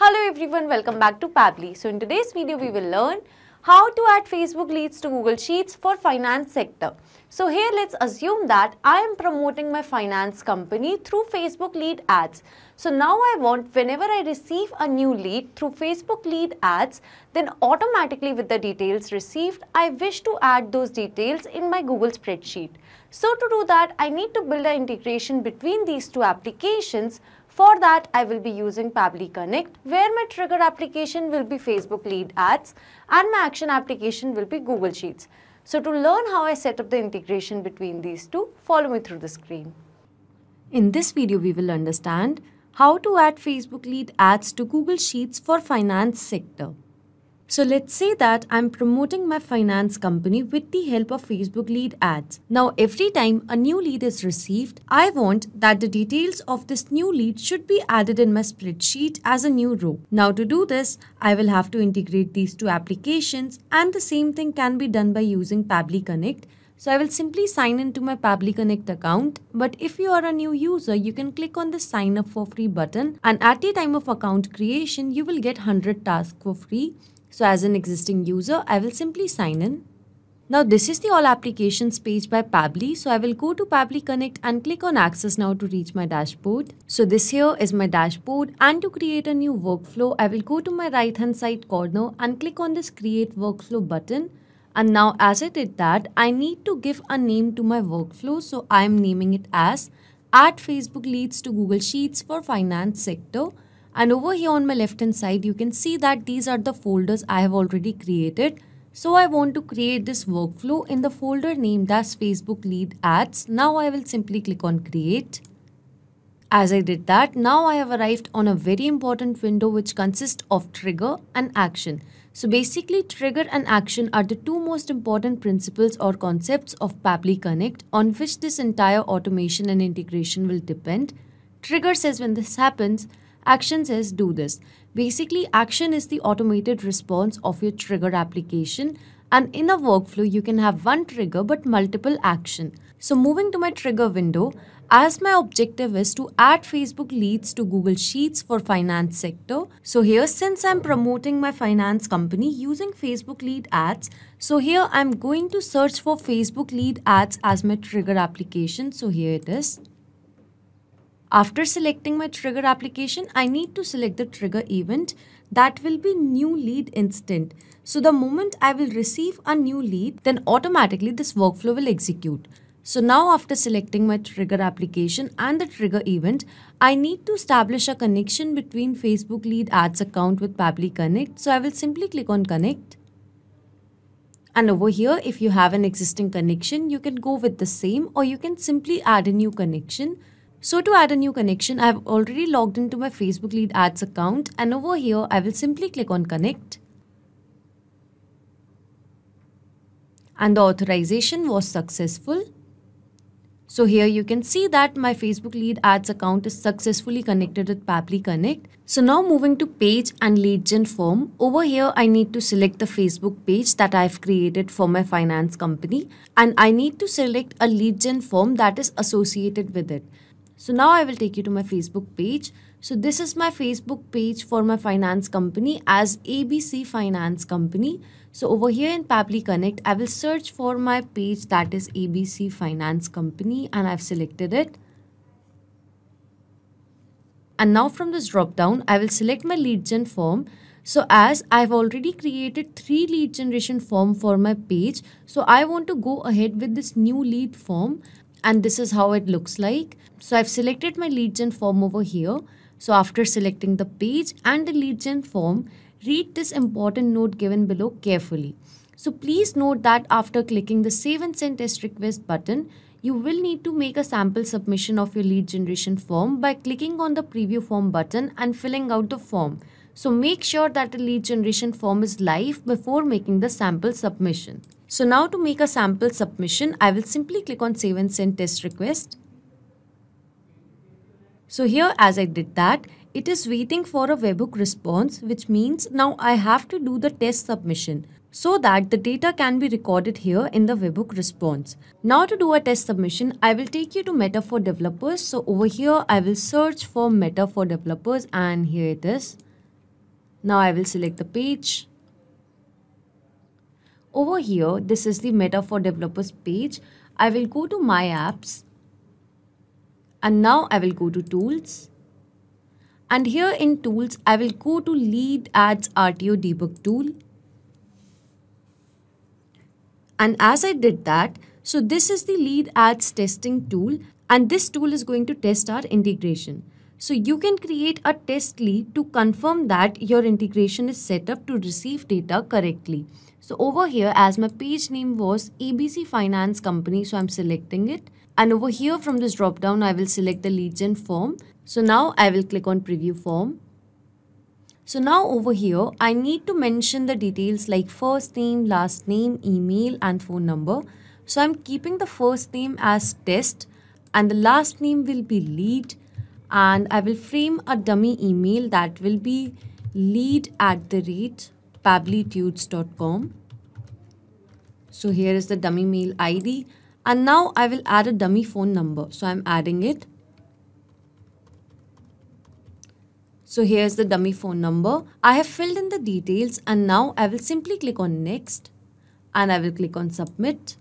Hello everyone, welcome back to Pabbly. So in today's video, we will learn how to add Facebook leads to Google Sheets for finance sector. So here let's assume that I am promoting my finance company through Facebook lead ads. So now I want whenever I receive a new lead through Facebook lead ads, then automatically with the details received, I wish to add those details in my Google spreadsheet. So to do that, I need to build an integration between these two applications. For that, I will be using Pabbly Connect, where my trigger application will be Facebook lead ads and my action application will be Google Sheets. So to learn how I set up the integration between these two, follow me through the screen. In this video, we will understand how to add Facebook lead ads to Google Sheets for finance sector. So let's say that I'm promoting my finance company with the help of Facebook lead ads. Now every time a new lead is received, I want that the details of this new lead should be added in my spreadsheet as a new row. Now to do this, I will have to integrate these two applications, and the same thing can be done by using Pabbly Connect. So I will simply sign into my Pabbly Connect account, but if you are a new user, you can click on the sign up for free button, and at the time of account creation, you will get 100 tasks for free. So as an existing user, I will simply sign in. Now this is the all applications page by Pabbly. So I will go to Pabbly Connect and click on access now to reach my dashboard. So this here is my dashboard, and to create a new workflow, I will go to my right hand side corner and click on this create workflow button. And now as I did that, I need to give a name to my workflow. So I am naming it as add Facebook leads to Google Sheets for finance sector. And over here on my left hand side, you can see that these are the folders I have already created. So I want to create this workflow in the folder named as Facebook lead ads. Now I will simply click on create. As I did that, now I have arrived on a very important window which consists of trigger and action. So basically, trigger and action are the two most important principles or concepts of Pabbly Connect on which this entire automation and integration will depend. Trigger says when this happens, action says do this. Basically, action is the automated response of your trigger application, and in a workflow, you can have one trigger but multiple action. So moving to my trigger window, as my objective is to add Facebook leads to Google Sheets for finance sector. So here, since I'm promoting my finance company using Facebook lead ads, so here I'm going to search for Facebook lead ads as my trigger application. So here it is. After selecting my trigger application, I need to select the trigger event that will be new lead instant. So the moment I will receive a new lead, then automatically this workflow will execute. So now after selecting my trigger application and the trigger event, I need to establish a connection between Facebook lead ads account with Pabbly Connect. So I will simply click on connect. And over here, if you have an existing connection, you can go with the same, or you can simply add a new connection. So to add a new connection, I have already logged into my Facebook lead ads account, and over here I will simply click on connect. And the authorization was successful. So here you can see that my Facebook lead ads account is successfully connected with Pabbly Connect. So now moving to page and lead gen form, over here I need to select the Facebook page that I've created for my finance company, and I need to select a lead gen form that is associated with it. So now I will take you to my Facebook page. So this is my Facebook page for my finance company as ABC Finance Company. So over here in Pabbly Connect, I will search for my page that is ABC Finance Company, and I've selected it. And now from this drop down, I will select my lead gen form. So as I've already created 3 lead generation form for my page, so I want to go ahead with this new lead form. And this is how it looks like. So I've selected my lead gen form over here. So after selecting the page and the lead gen form, read this important note given below carefully. So please note that after clicking the save and send test request button, you will need to make a sample submission of your lead generation form by clicking on the preview form button and filling out the form. So make sure that the lead generation form is live before making the sample submission. So now to make a sample submission, I will simply click on save and send test request. So here as I did that, it is waiting for a webhook response, which means now I have to do the test submission so that the data can be recorded here in the webhook response. Now to do a test submission, I will take you to Meta for Developers. So over here, I will search for Meta for Developers, and here it is. Now I will select the page. Over here, this is the Meta for Developers page. I will go to My Apps. And now I will go to Tools. And here in Tools, I will go to Lead Ads RTO Debug Tool. And as I did that, so this is the Lead Ads Testing tool. And this tool is going to test our integration. So you can create a test lead to confirm that your integration is set up to receive data correctly. So over here, as my page name was ABC Finance Company, so I'm selecting it. And over here from this drop down, I will select the lead gen form. So now I will click on preview form. So now over here, I need to mention the details like first name, last name, email and phone number. So I'm keeping the first name as test and the last name will be lead. And I will frame a dummy email that will be lead@pabblytudes.com. So here is the dummy mail ID. And now I will add a dummy phone number. So I'm adding it. So here's the dummy phone number. I have filled in the details and now I will simply click on next and I will click on submit.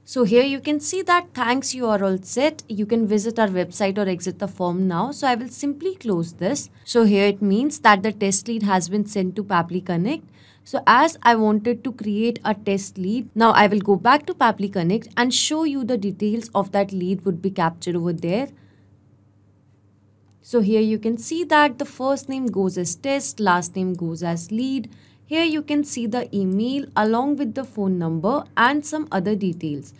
So here you can see that thanks, you are all set. You can visit our website or exit the form now. So I will simply close this. So here it means that the test lead has been sent to Pabbly Connect. So as I wanted to create a test lead, now I will go back to Pabbly Connect and show you the details of that lead would be captured over there. So here you can see that the first name goes as test, last name goes as lead. Here you can see the email along with the phone number and some other details.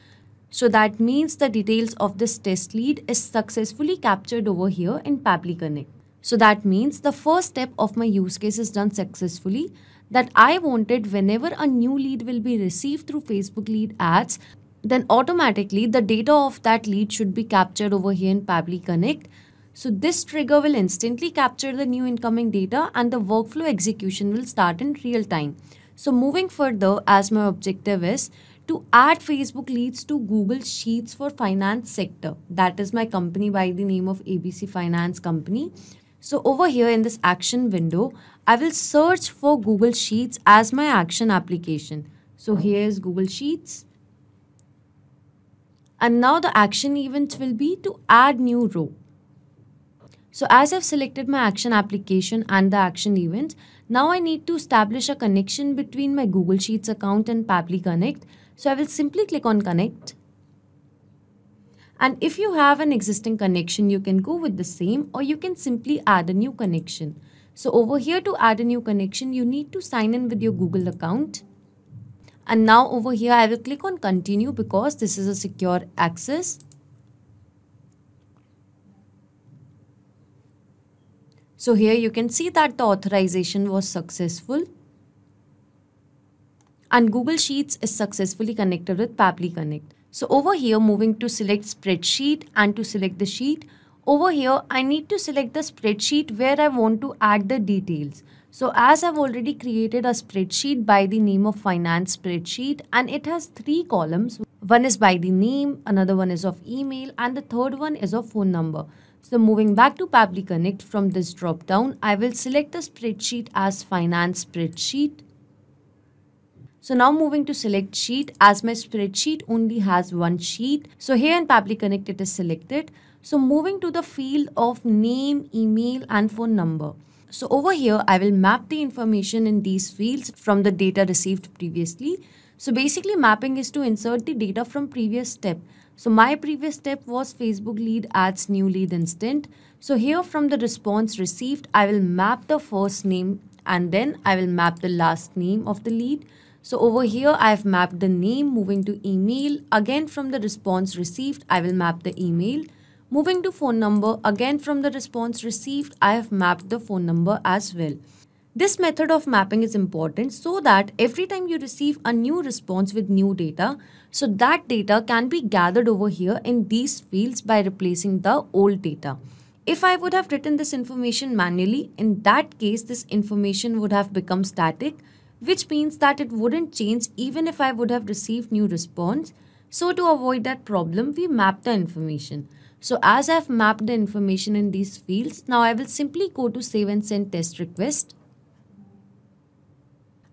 So that means the details of this test lead is successfully captured over here in Pabbly Connect. So that means the first step of my use case is done successfully, that I wanted whenever a new lead will be received through Facebook lead ads, then automatically the data of that lead should be captured over here in Pabbly Connect. So this trigger will instantly capture the new incoming data and the workflow execution will start in real time. So moving further, as my objective is to add Facebook leads to Google Sheets for finance sector. That is my company by the name of ABC Finance Company. So over here in this action window, I will search for Google Sheets as my action application. So here is Google Sheets. And now the action event will be to add new row. So as I've selected my action application and the action event, now I need to establish a connection between my Google Sheets account and Pabbly Connect. So I will simply click on connect. And if you have an existing connection, you can go with the same or you can simply add a new connection. So over here to add a new connection, you need to sign in with your Google account. And now over here, I will click on continue because this is a secure access. So here you can see that the authorization was successful and Google Sheets is successfully connected with Pabbly Connect. So over here, moving to select spreadsheet and to select the sheet, over here, I need to select the spreadsheet where I want to add the details. So as I've already created a spreadsheet by the name of finance spreadsheet and it has 3 columns. One is by the name, another one is of email and the third one is of phone number. So moving back to Pabbly Connect from this drop down, I will select the spreadsheet as finance spreadsheet. So now moving to select sheet, as my spreadsheet only has one sheet. So here in Pabbly Connect it is selected. So moving to the field of name, email and phone number. So over here I will map the information in these fields from the data received previously. So basically mapping is to insert the data from previous step. So my previous step was Facebook lead adds new lead instant. So here from the response received, I will map the first name and then I will map the last name of the lead. So over here, I have mapped the name. Moving to email, again from the response received, I will map the email. Moving to phone number, again from the response received, I have mapped the phone number as well. This method of mapping is important so that every time you receive a new response with new data, so that data can be gathered over here in these fields by replacing the old data. If I would have written this information manually, in that case, this information would have become static, which means that it wouldn't change even if I would have received new response. So to avoid that problem, we map the information. So as I have mapped the information in these fields, now I will simply go to save and send test request.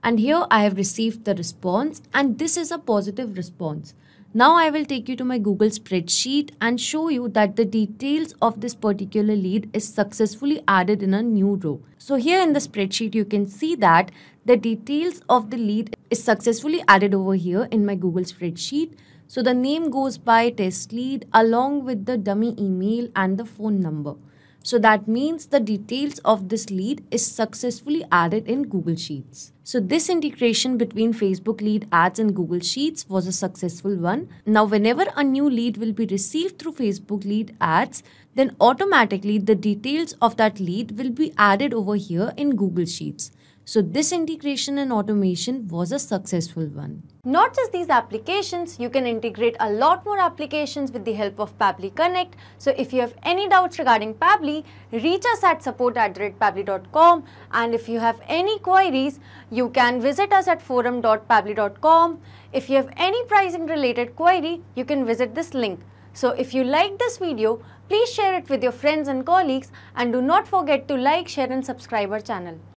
And here I have received the response, and this is a positive response. Now I will take you to my Google spreadsheet and show you that the details of this particular lead is successfully added in a new row. So here in the spreadsheet you can see that the details of the lead is successfully added over here in my Google spreadsheet. So the name goes by test lead along with the dummy email and the phone number. So that means the details of this lead is successfully added in Google Sheets. So this integration between Facebook lead ads and Google Sheets was a successful one. Now whenever a new lead will be received through Facebook lead ads, then automatically the details of that lead will be added over here in Google Sheets. So this integration and automation was a successful one. Not just these applications, you can integrate a lot more applications with the help of Pabbly Connect. So if you have any doubts regarding Pabbly, reach us at support@pabbly.com, and if you have any queries, you can visit us at forum.pabbly.com. If you have any pricing related query, you can visit this link. So if you like this video, please share it with your friends and colleagues, and do not forget to like, share and subscribe our channel.